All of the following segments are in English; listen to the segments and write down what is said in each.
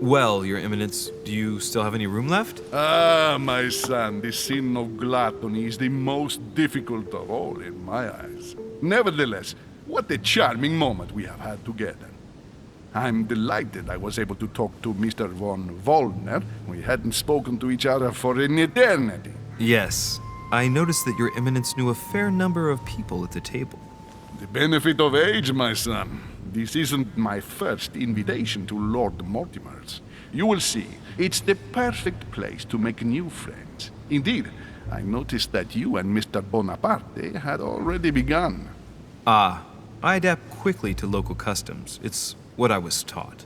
Well, Your Eminence, do you still have any room left? Ah, my son, the sin of gluttony is the most difficult of all in my eyes. Nevertheless, what a charming moment we have had together. I'm delighted I was able to talk to Mr. von Wollner. We hadn't spoken to each other for an eternity. Yes. I noticed that Your Eminence knew a fair number of people at the table. The benefit of age, my son. This isn't my first invitation to Lord Mortimer's. You will see, it's the perfect place to make new friends. Indeed, I noticed that you and Mr. Bonaparte had already begun. Ah, I adapt quickly to local customs. It's what I was taught.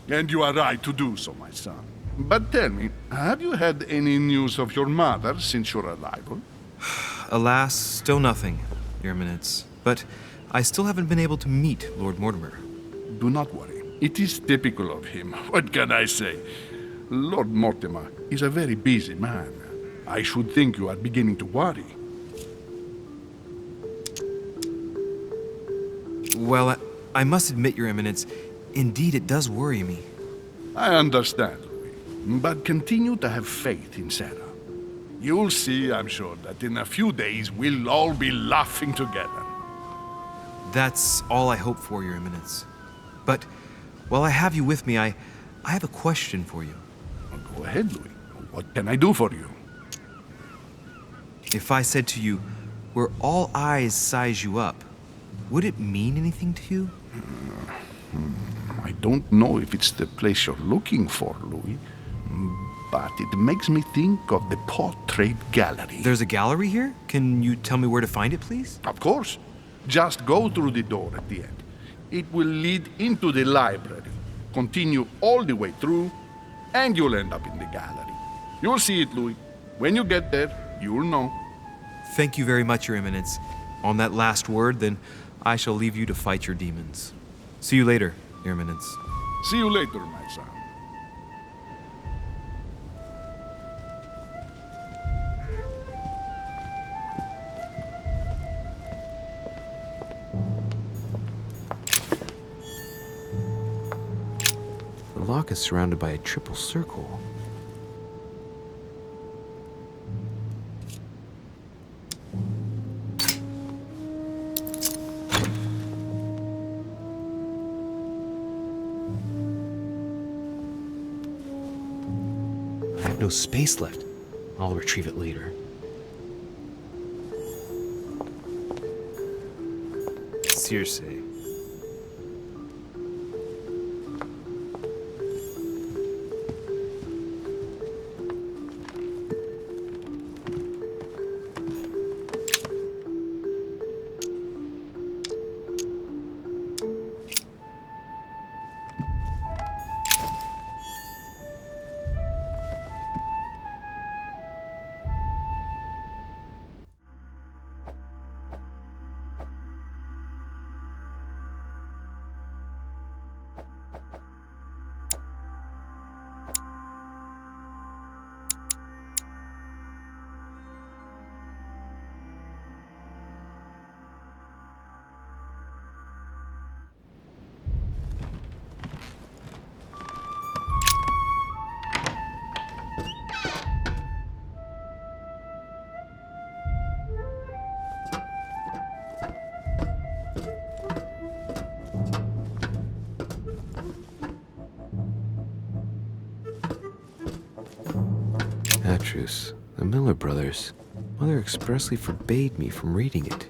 And you are right to do so, my son. But tell me, have you had any news of your mother since your arrival? Alas, still nothing, Your Eminence. But I still haven't been able to meet Lord Mortimer. Do not worry. It is typical of him. What can I say? Lord Mortimer is a very busy man. I should think you are beginning to worry. Well, I must admit, Your Eminence, indeed it does worry me. I understand, Louis. But continue to have faith in Sarah. You'll see, I'm sure, that in a few days we'll all be laughing together. That's all I hope for, Your Eminence. But while I have you with me, I have a question for you. Go ahead, Louis. What can I do for you? If I said to you, where all eyes size you up, would it mean anything to you? I don't know if it's the place you're looking for, Louis, but it makes me think of the portrait gallery. There's a gallery here? Can you tell me where to find it, please? Of course. Just go through the door at the end. It will lead into the library. Continue all the way through, and you'll end up in the gallery. You'll see it, Louis. When you get there, you'll know. Thank you very much, Your Eminence. On that last word, then, I shall leave you to fight your demons. See you later, Your Eminence. See you later, my son. The lock is surrounded by a triple circle. I have no space left. I'll retrieve it later. Circe. Atrus, the Miller brothers. Mother expressly forbade me from reading it.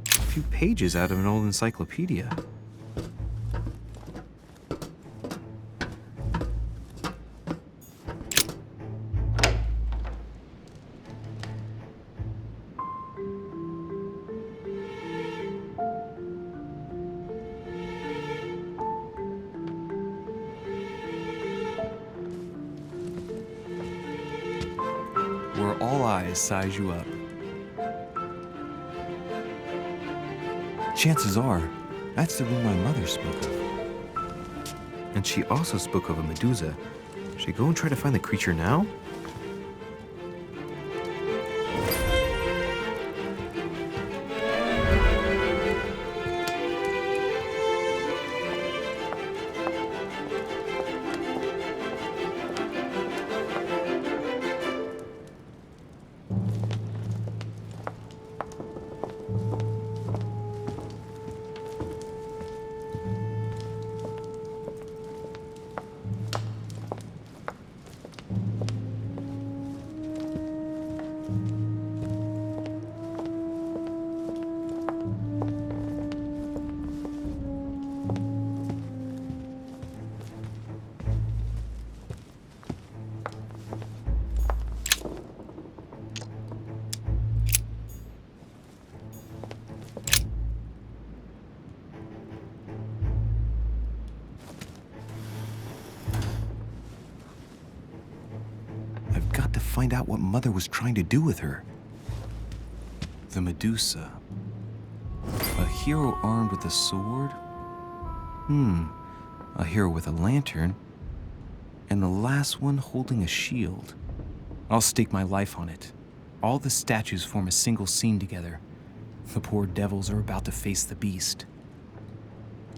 A few pages out of an old encyclopedia. Where all eyes size you up. Chances are, that's the room my mother spoke of. And she also spoke of a Medusa. Should I go and try to find the creature now? I've got to find out what Mother was trying to do with her. The Medusa. A hero armed with a sword? A hero with a lantern? And the last one holding a shield. I'll stake my life on it. All the statues form a single scene together. The poor devils are about to face the beast.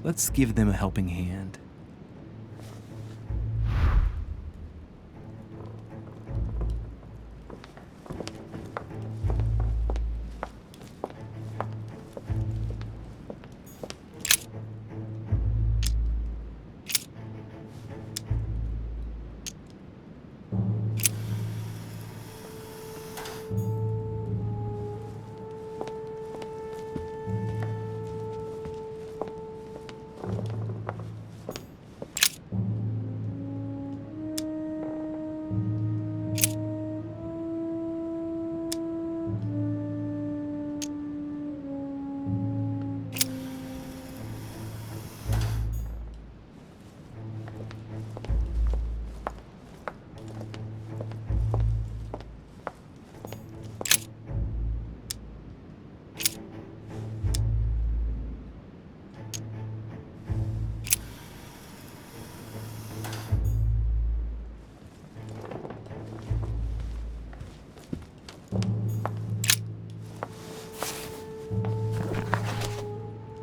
Let's give them a helping hand.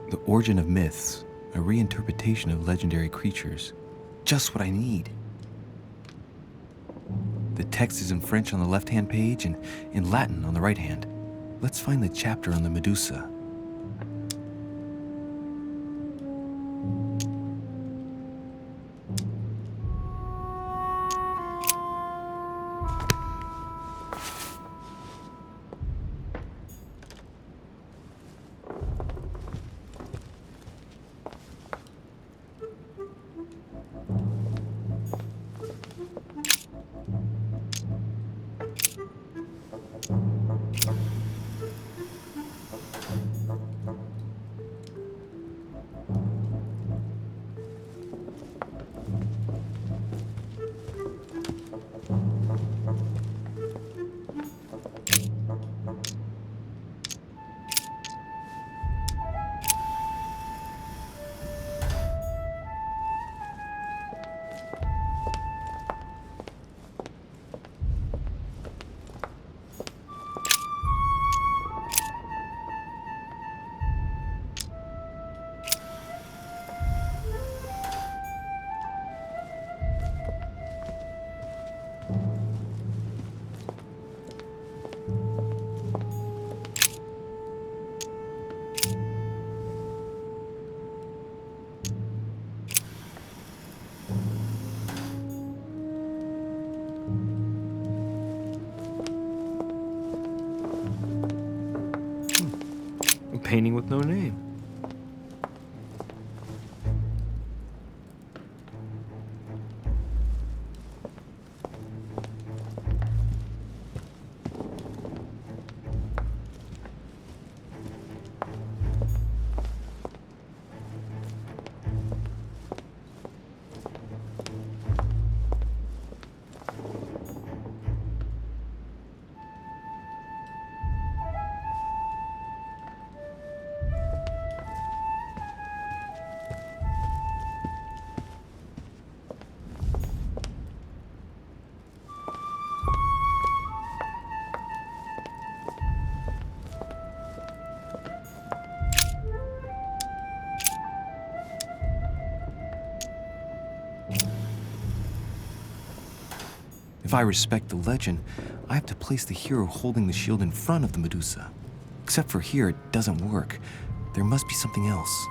The Origin of Myths, a reinterpretation of legendary creatures. Just what I need. The text is in French on the left-hand page and in Latin on the right hand. Let's find the chapter on the Medusa. A painting with no name. If I respect the legend, I have to place the hero holding the shield in front of the Medusa. Except for here, it doesn't work. There must be something else.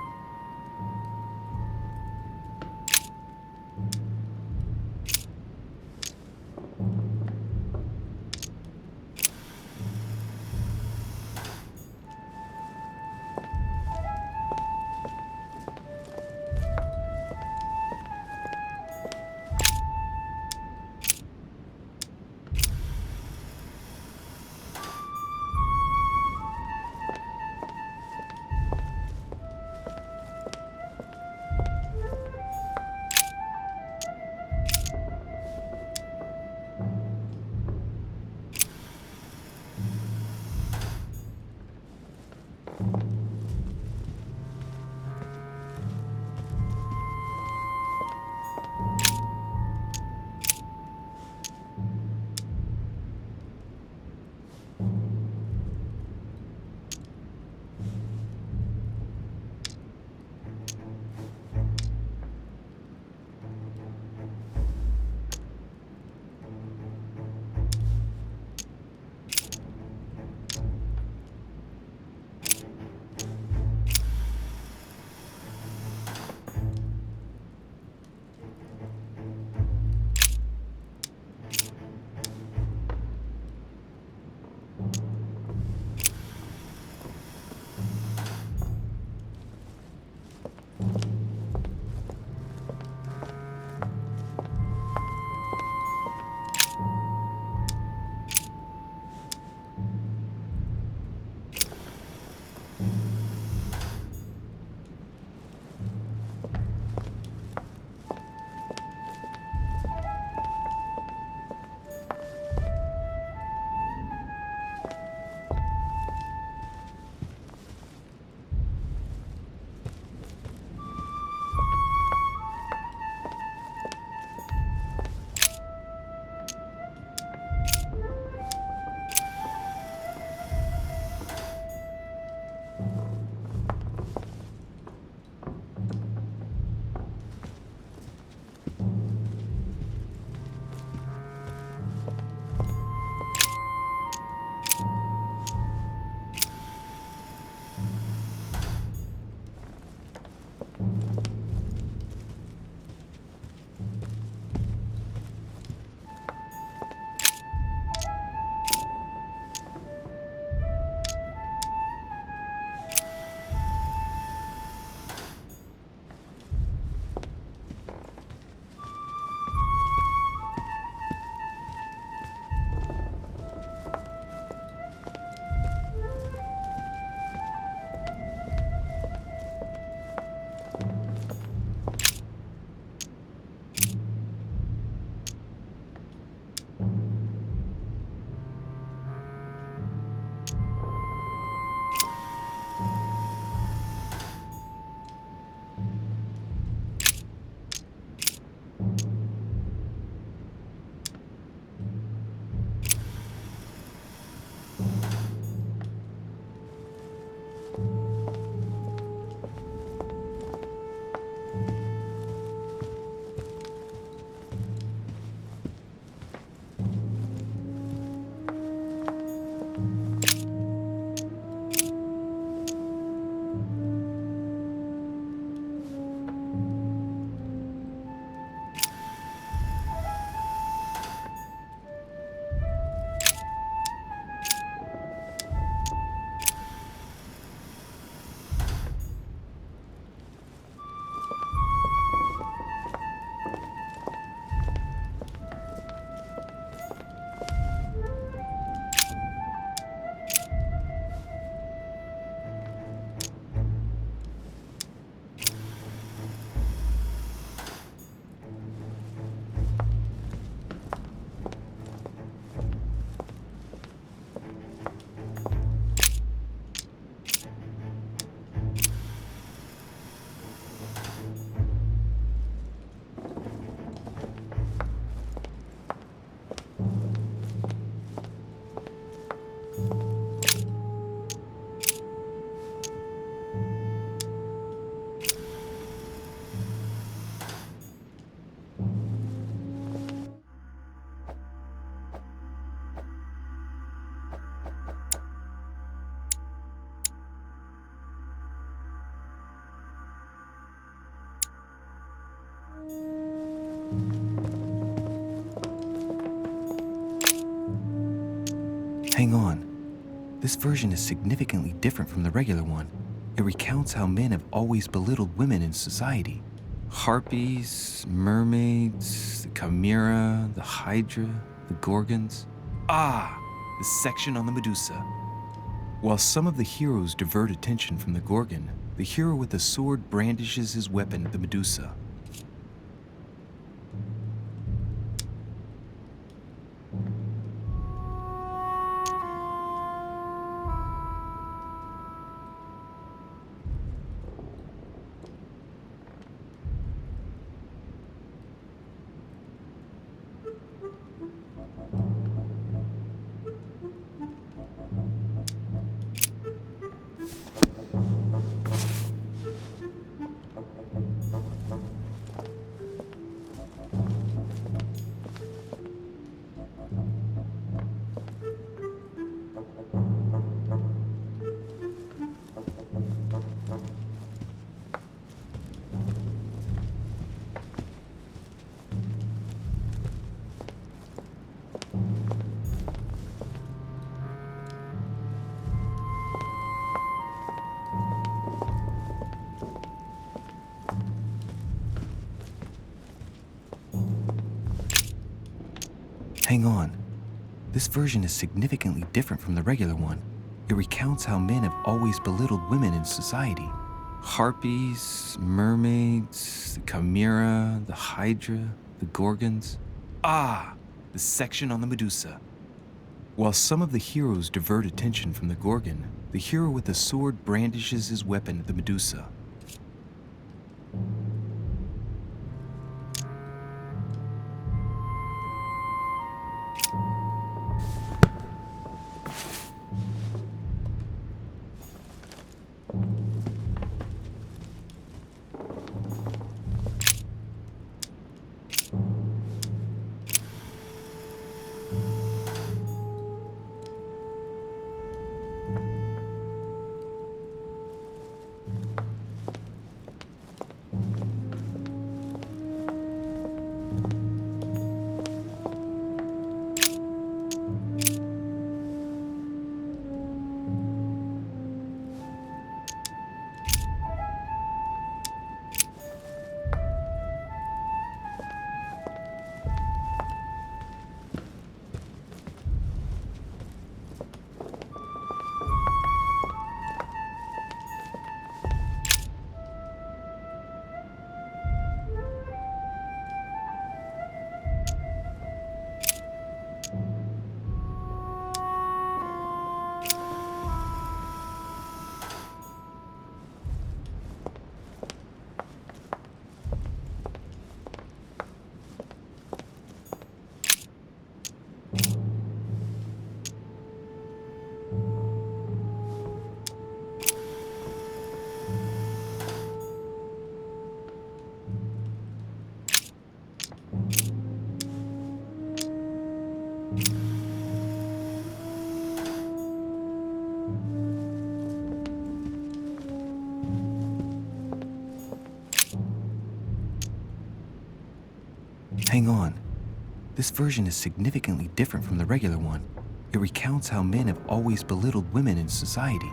This version is significantly different from the regular one. It recounts how men have always belittled women in society. Harpies, mermaids, the chimera, the hydra, the gorgons. The section on the Medusa. While some of the heroes divert attention from the Gorgon, the hero with the sword brandishes his weapon at the Medusa. Hang on. This version is significantly different from the regular one. It recounts how men have always belittled women in society. Harpies, mermaids, the chimera, the hydra, the gorgons. The section on the Medusa. While some of the heroes divert attention from the Gorgon, the hero with the sword brandishes his weapon at the Medusa. Hang on. This version is significantly different from the regular one. It recounts how men have always belittled women in society.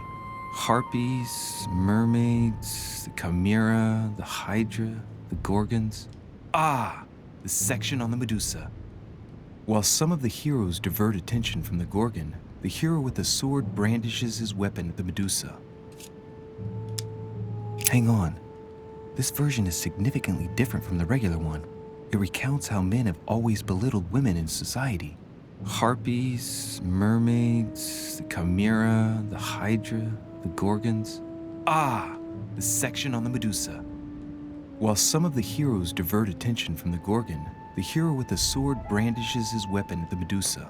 Harpies, mermaids, the chimera, the hydra, the gorgons. The section on the Medusa. While some of the heroes divert attention from the Gorgon, the hero with the sword brandishes his weapon at the Medusa. Hang on. This version is significantly different from the regular one. It recounts how men have always belittled women in society. Harpies, mermaids, the chimera, the hydra, the gorgons. The section on the Medusa. While some of the heroes divert attention from the Gorgon, the hero with the sword brandishes his weapon at the Medusa.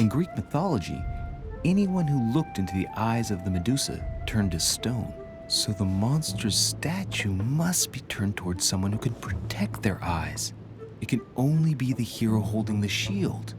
In Greek mythology, anyone who looked into the eyes of the Medusa turned to stone. So the monster's statue must be turned towards someone who can protect their eyes. It can only be the hero holding the shield.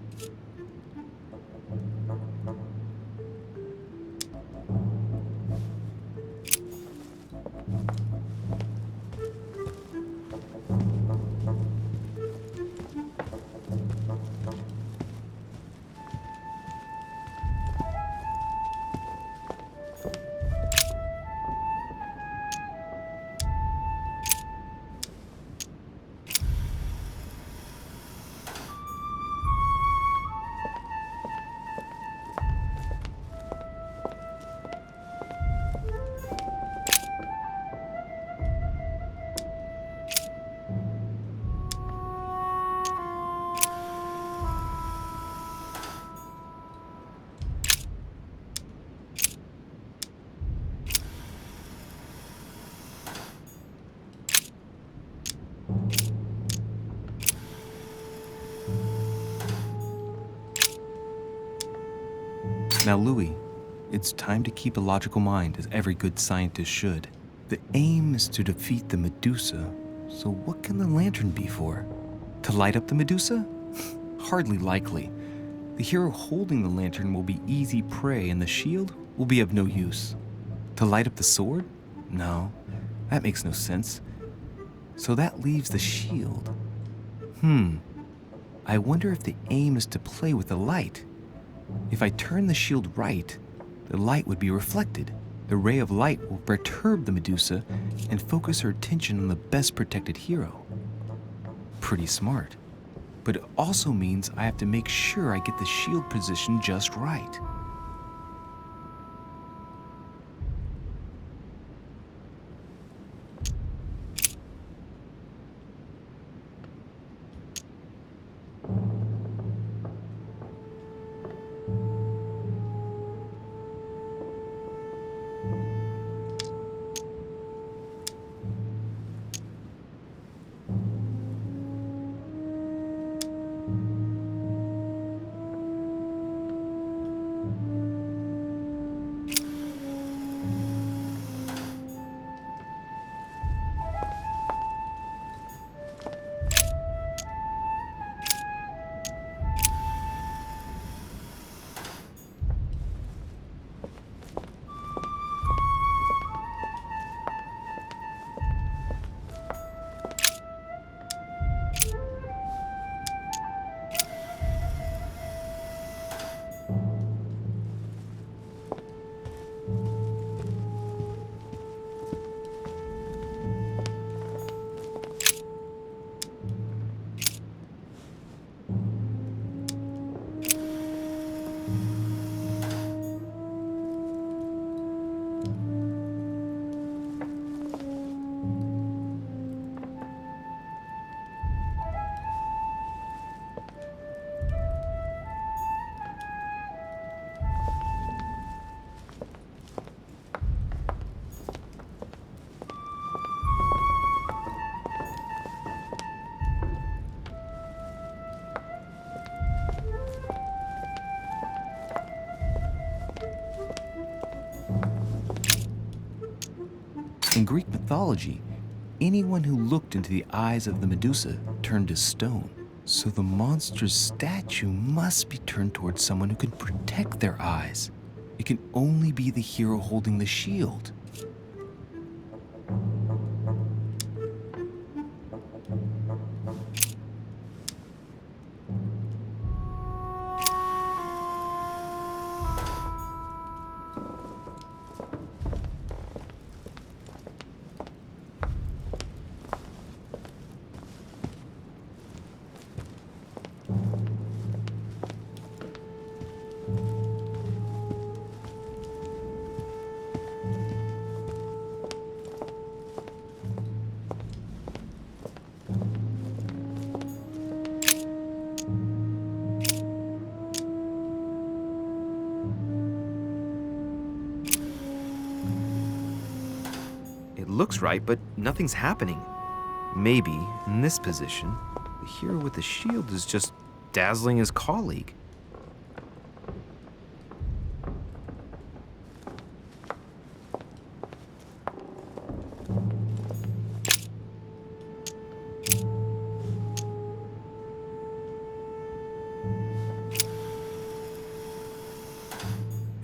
Now, Louis, it's time to keep a logical mind, as every good scientist should. The aim is to defeat the Medusa, so what can the lantern be for? To light up the Medusa? Hardly likely. The hero holding the lantern will be easy prey, and the shield will be of no use. To light up the sword? No, that makes no sense. So that leaves the shield. I wonder if the aim is to play with the light. If I turn the shield right, the light would be reflected. The ray of light will perturb the Medusa and focus her attention on the best protected hero. Pretty smart. But it also means I have to make sure I get the shield position just right. In Greek mythology, anyone who looked into the eyes of the Medusa turned to stone. So the monster's statue must be turned towards someone who can protect their eyes. It can only be the hero holding the shield. It looks right, but nothing's happening. Maybe, in this position, the hero with the shield is just dazzling his colleague.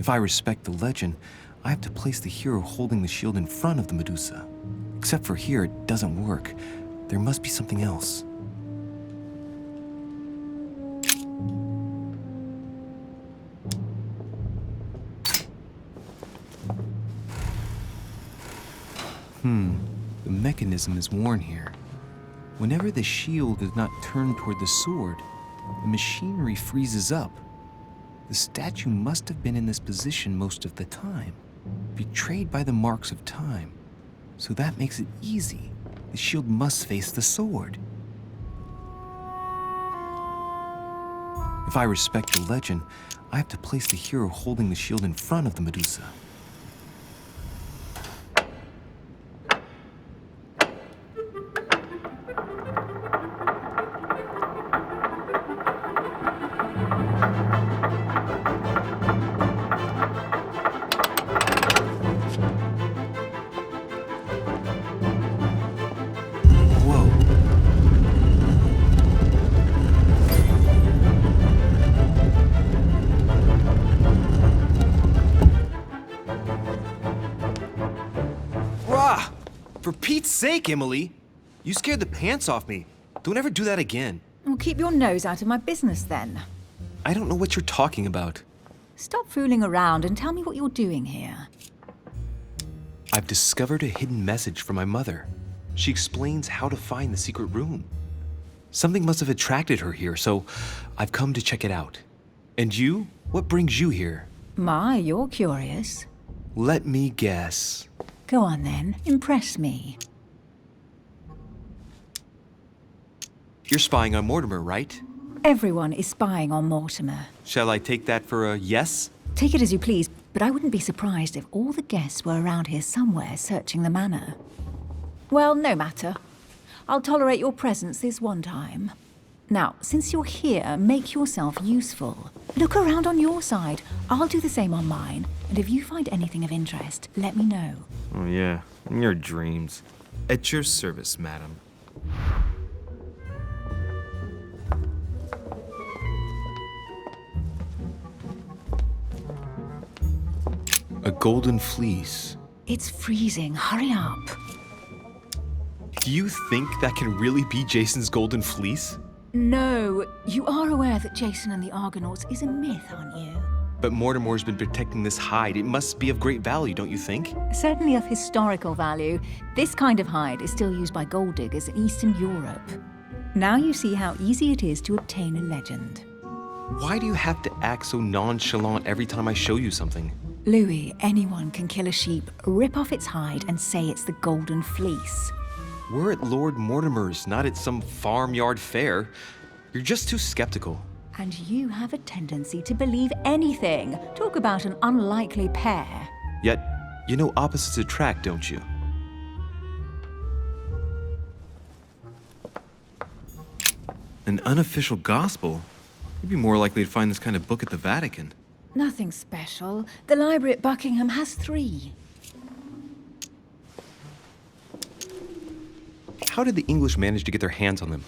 If I respect the legend, I have to place the hero holding the shield in front of the Medusa. Except for here, it doesn't work. There must be something else. The mechanism is worn here. Whenever the shield is not turned toward the sword, the machinery freezes up. The statue must have been in this position most of the time, betrayed by the marks of time. So that makes it easy. The shield must face the sword. If I respect the legend, I have to place the hero holding the shield in front of the Medusa. Whoa. Rah! For Pete's sake, Emily! You scared the pants off me. Don't ever do that again. Well, keep your nose out of my business then. I don't know what you're talking about. Stop fooling around and tell me what you're doing here. I've discovered a hidden message from my mother. She explains how to find the secret room. Something must have attracted her here, so I've come to check it out. And you? What brings you here? My, you're curious. Let me guess. Go on then, impress me. You're spying on Mortimer, right? Everyone is spying on Mortimer. Shall I take that for a yes? Take it as you please, but I wouldn't be surprised if all the guests were around here somewhere searching the manor. Well, no matter. I'll tolerate your presence this one time. Now, since you're here, make yourself useful. Look around on your side. I'll do the same on mine. And if you find anything of interest, let me know. Oh, yeah. In your dreams. At your service, madam. A golden fleece. It's freezing. Hurry up. Do you think that can really be Jason's golden fleece? No, you are aware that Jason and the Argonauts is a myth, aren't you? But Mortimer's been protecting this hide. It must be of great value, don't you think? Certainly of historical value. This kind of hide is still used by gold diggers in Eastern Europe. Now you see how easy it is to obtain a legend. Why do you have to act so nonchalant every time I show you something? Louis, anyone can kill a sheep, rip off its hide, and say it's the Golden Fleece. We're at Lord Mortimer's, not at some farmyard fair. You're just too skeptical. And you have a tendency to believe anything. Talk about an unlikely pair. Yet, you know opposites attract, don't you? An unofficial gospel? You'd be more likely to find this kind of book at the Vatican. Nothing special. The library at Buckingham has 3. How did the English manage to get their hands on them?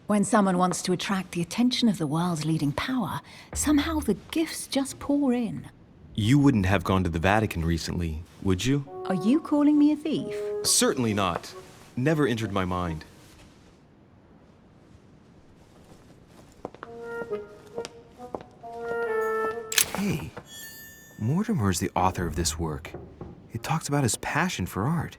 When someone wants to attract the attention of the world's leading power, somehow the gifts just pour in. You wouldn't have gone to the Vatican recently, would you? Are you calling me a thief? Certainly not. Never entered my mind. Hey, Mortimer's the author of this work. It talks about his passion for art.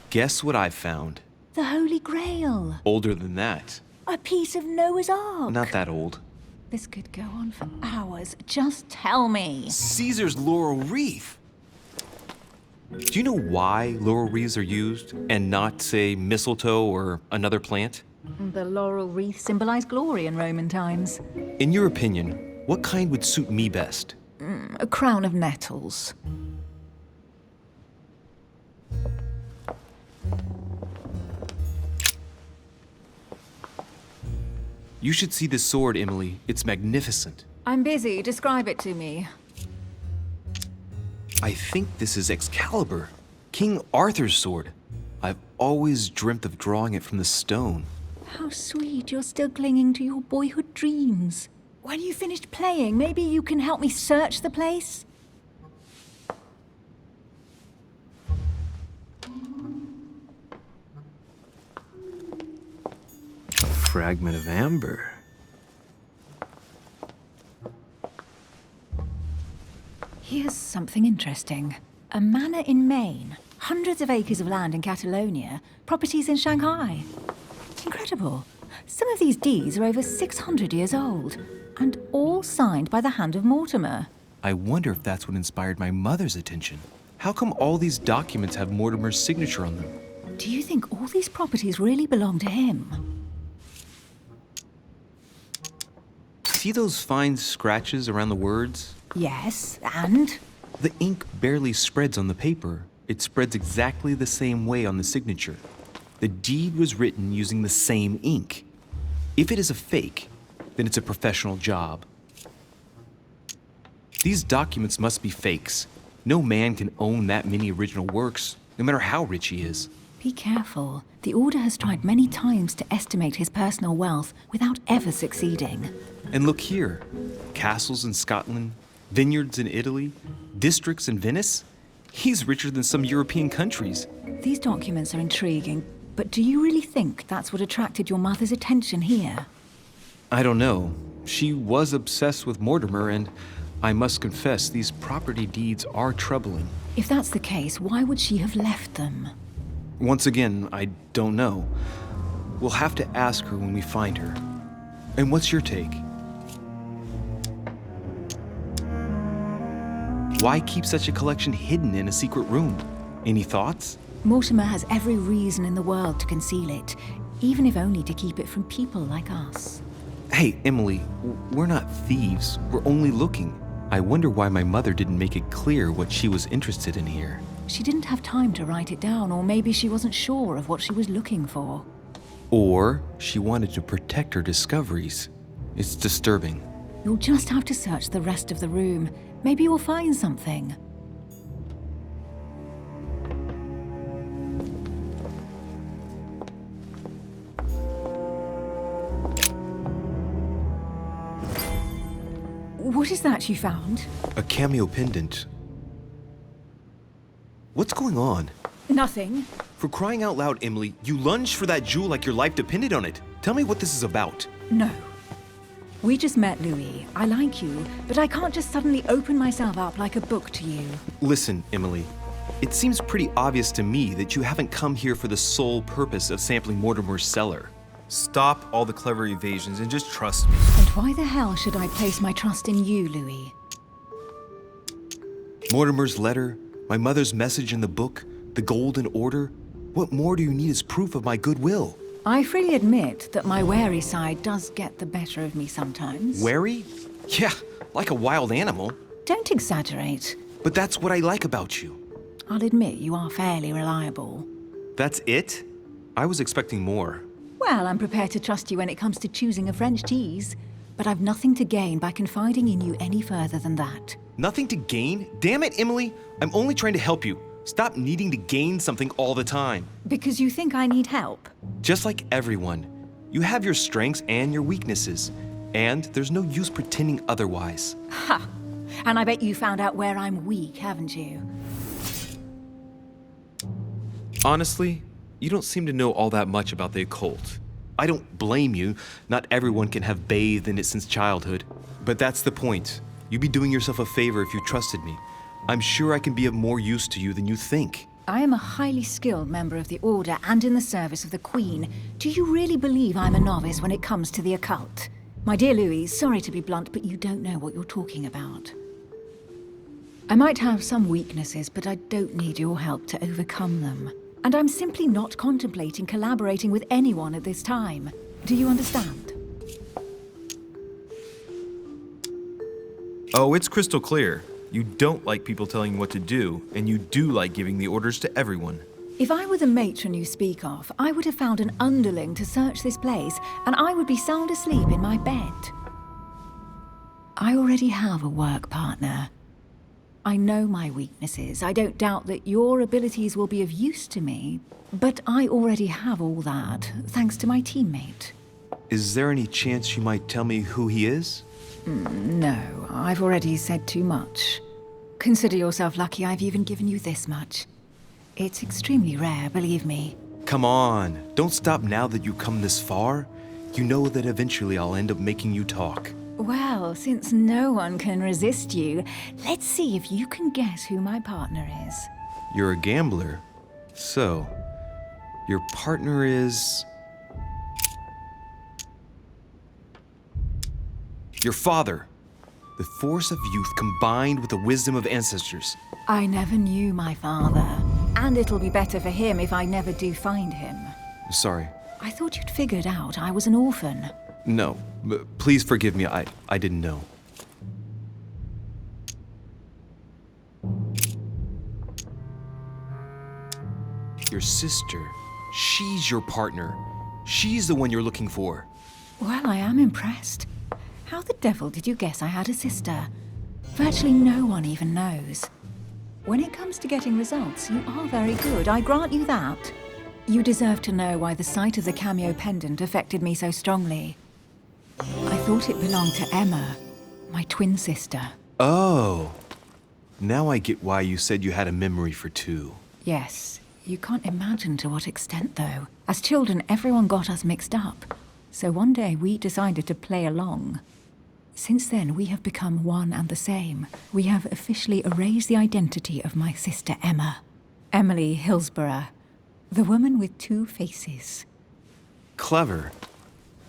Guess what I've found? The Holy Grail. Older than that. A piece of Noah's Ark. Not that old. This could go on for hours. Just tell me. Caesar's laurel wreath. Do you know why laurel wreaths are used and not, say, mistletoe or another plant? The laurel wreath symbolized glory in Roman times. In your opinion, what kind would suit me best? A crown of nettles. You should see this sword, Emily. It's magnificent. I'm busy. Describe it to me. I think this is Excalibur, King Arthur's sword. I've always dreamt of drawing it from the stone. How sweet you're still clinging to your boyhood dreams. When you finished playing, maybe you can help me search the place? A fragment of amber. Here's something interesting. A manor in Maine, hundreds of acres of land in Catalonia, properties in Shanghai. Incredible. Some of these deeds are over 600 years old, and all signed by the hand of Mortimer. I wonder if that's what inspired my mother's attention. How come all these documents have Mortimer's signature on them? Do you think all these properties really belong to him? See those fine scratches around the words? Yes, and? The ink barely spreads on the paper. It spreads exactly the same way on the signature. The deed was written using the same ink. If it is a fake, then it's a professional job. These documents must be fakes. No man can own that many original works, no matter how rich he is. Be careful. The Order has tried many times to estimate his personal wealth without ever succeeding. And look here. Castles in Scotland, vineyards in Italy, districts in Venice. He's richer than some European countries. These documents are intriguing, but do you really think that's what attracted your mother's attention here? I don't know. She was obsessed with Mortimer, and I must confess, these property deeds are troubling. If that's the case, why would she have left them? Once again, I don't know. We'll have to ask her when we find her. And what's your take? Why keep such a collection hidden in a secret room? Any thoughts? Mortimer has every reason in the world to conceal it, even if only to keep it from people like us. Hey, Emily, we're not thieves. We're only looking. I wonder why my mother didn't make it clear what she was interested in here. She didn't have time to write it down, or maybe she wasn't sure of what she was looking for. Or she wanted to protect her discoveries. It's disturbing. You'll just have to search the rest of the room. Maybe you'll find something. What is that you found? A cameo pendant. What's going on? Nothing. For crying out loud, Emily, you lunged for that jewel like your life depended on it. Tell me what this is about. No. We just met, Louis. I like you, but I can't just suddenly open myself up like a book to you. Listen, Emily. It seems pretty obvious to me that you haven't come here for the sole purpose of sampling Mortimer's cellar. Stop all the clever evasions and just trust me. And why the hell should I place my trust in you, Louis? Mortimer's letter, my mother's message in the book, the Golden Order. What more do you need as proof of my goodwill? I freely admit that my wary side does get the better of me sometimes. Wary? Yeah, like a wild animal. Don't exaggerate. But that's what I like about you. I'll admit you are fairly reliable. That's it? I was expecting more. Well, I'm prepared to trust you when it comes to choosing a French cheese, but I've nothing to gain by confiding in you any further than that. Nothing to gain? Damn it, Emily! I'm only trying to help you. Stop needing to gain something all the time. Because you think I need help? Just like everyone. You have your strengths and your weaknesses, and there's no use pretending otherwise. Ha! And I bet you found out where I'm weak, haven't you? Honestly, you don't seem to know all that much about the occult. I don't blame you. Not everyone can have bathed in it since childhood. But that's the point. You'd be doing yourself a favor if you trusted me. I'm sure I can be of more use to you than you think. I am a highly skilled member of the Order and in the service of the Queen. Do you really believe I'm a novice when it comes to the occult? My dear Louis, sorry to be blunt, but you don't know what you're talking about. I might have some weaknesses, but I don't need your help to overcome them. And I'm simply not contemplating collaborating with anyone at this time. Do you understand? Oh, it's crystal clear. You don't like people telling you what to do, and you do like giving the orders to everyone. If I were the matron you speak of, I would have found an underling to search this place, and I would be sound asleep in my bed. I already have a work partner. I know my weaknesses. I don't doubt that your abilities will be of use to me, but I already have all that, thanks to my teammate. Is there any chance you might tell me who he is? No, I've already said too much. Consider yourself lucky I've even given you this much. It's extremely rare, believe me. Come on, don't stop now that you've come this far. You know that eventually I'll end up making you talk. Well, since no one can resist you, let's see if you can guess who my partner is. You're a gambler. So, your partner is... your father. The force of youth combined with the wisdom of ancestors. I never knew my father, and it'll be better for him if I never do find him. Sorry. I thought you'd figured out I was an orphan. No, please forgive me. I didn't know. Your sister. She's your partner. She's the one you're looking for. Well, I am impressed. How the devil did you guess I had a sister? Virtually no one even knows. When it comes to getting results, you are very good, I grant you that. You deserve to know why the sight of the cameo pendant affected me so strongly. I thought it belonged to Emma, my twin sister. Oh. Now I get why you said you had a memory for two. Yes, you can't imagine to what extent, though. As children, everyone got us mixed up. So one day we decided to play along. Since then, we have become one and the same. We have officially erased the identity of my sister Emma. Emily Hillsborough, the woman with two faces. Clever.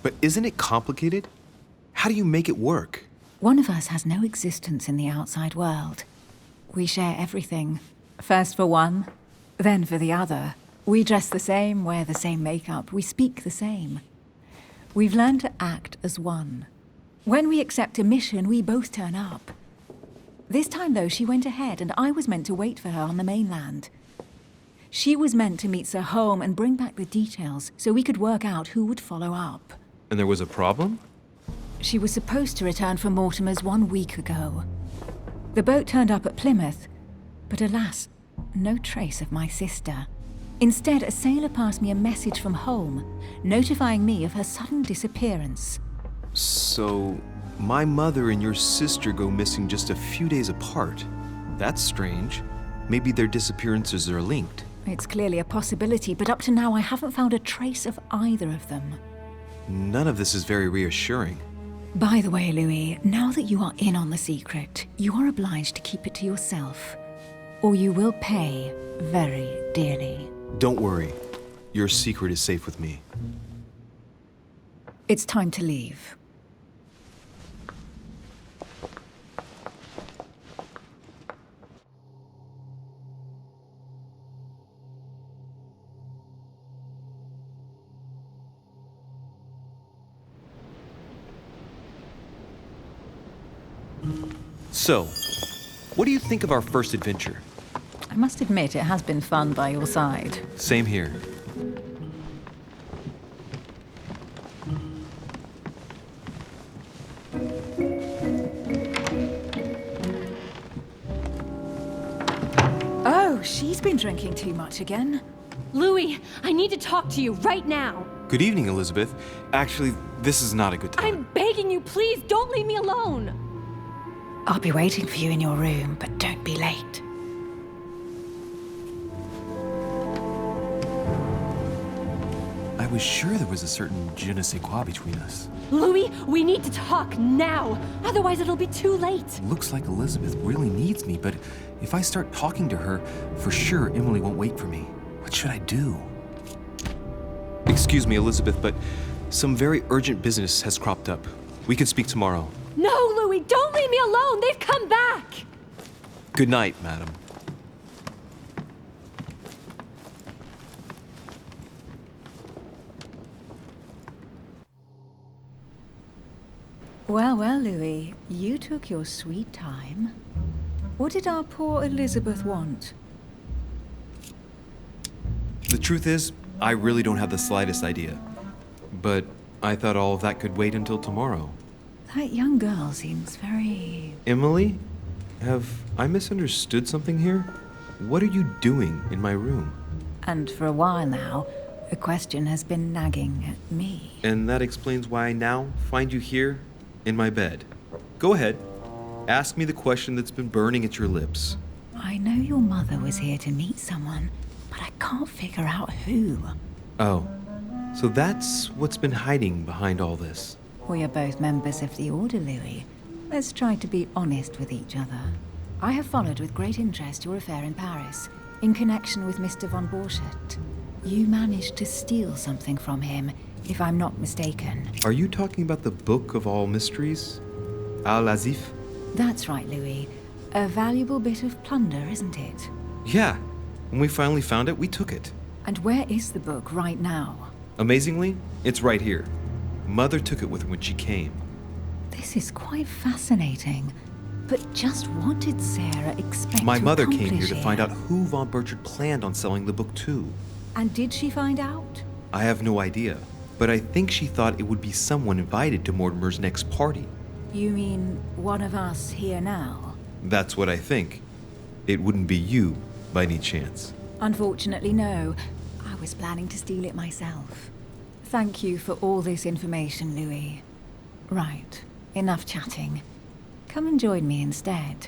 But isn't it complicated? How do you make it work? One of us has no existence in the outside world. We share everything. First for one, then for the other. We dress the same, wear the same makeup, we speak the same. We've learned to act as one. When we accept a mission, we both turn up. This time, though, she went ahead, and I was meant to wait for her on the mainland. She was meant to meet Sir Home and bring back the details so we could work out who would follow up. And there was a problem? She was supposed to return from Mortimer's 1 week ago. The boat turned up at Plymouth, but alas, no trace of my sister. Instead, a sailor passed me a message from home, notifying me of her sudden disappearance. So, my mother and your sister go missing just a few days apart. That's strange. Maybe their disappearances are linked. It's clearly a possibility, but up to now I haven't found a trace of either of them. None of this is very reassuring. By the way, Louis, now that you are in on the secret, you are obliged to keep it to yourself, or you will pay very dearly. Don't worry. Your secret is safe with me. It's time to leave. So, what do you think of our first adventure? I must admit, it has been fun by your side. Same here. Oh, she's been drinking too much again. Louis, I need to talk to you right now. Good evening, Elizabeth. Actually, this is not a good time. I'm begging you, please don't leave me alone. I'll be waiting for you in your room, but don't be late. I was sure there was a certain je ne sais quoi between us. Louis, we need to talk now. Otherwise, it'll be too late. Looks like Elizabeth really needs me, but if I start talking to her, for sure Emily won't wait for me. What should I do? Excuse me, Elizabeth, but some very urgent business has cropped up. We can speak tomorrow. No, Louis, don't leave me alone. They've come back. Good night, madam. Well, well, Louis, you took your sweet time. What did our poor Elizabeth want? The truth is, I really don't have the slightest idea. But I thought all of that could wait until tomorrow. That young girl seems very... Emily? Have I misunderstood something here? What are you doing in my room? And for a while now, a question has been nagging at me. And that explains why I now find you here in my bed. Go ahead. Ask me the question that's been burning at your lips. I know your mother was here to meet someone, but I can't figure out who. Oh, so that's what's been hiding behind all this. We are both members of the Order, Louis. Let's try to be honest with each other. I have followed with great interest your affair in Paris, in connection with Mr. von Borchardt. You managed to steal something from him, if I'm not mistaken. Are you talking about the Book of All Mysteries? Al-Azif? That's right, Louis. A valuable bit of plunder, isn't it? Yeah. When we finally found it, we took it. And where is the book right now? Amazingly, it's right here. Mother took it with her when she came. This is quite fascinating. But just what did Sarah expect My to mother came here accomplish to find out who von Burchard planned on selling the book to. And did she find out? I have no idea, but I think she thought it would be someone invited to Mortimer's next party. You mean one of us here now? That's what I think. It wouldn't be you, by any chance. Unfortunately, no. I was planning to steal it myself. Thank you for all this information, Louis. Right, enough chatting. Come and join me instead.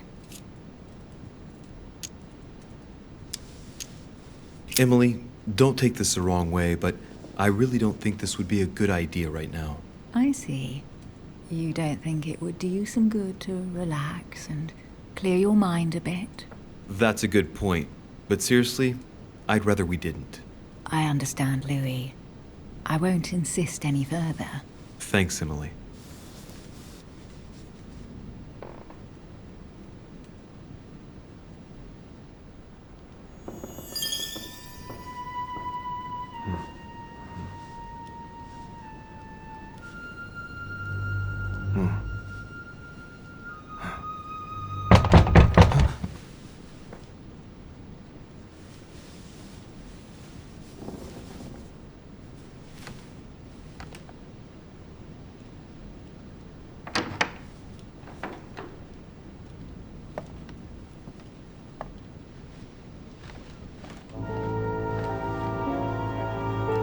Emily, don't take this the wrong way, but I really don't think this would be a good idea right now. I see. You don't think it would do you some good to relax and clear your mind a bit? That's a good point, but seriously, I'd rather we didn't. I understand, Louis. I won't insist any further. Thanks, Emily.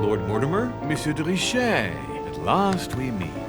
Lord Mortimer? Monsieur de Richet, at last we meet.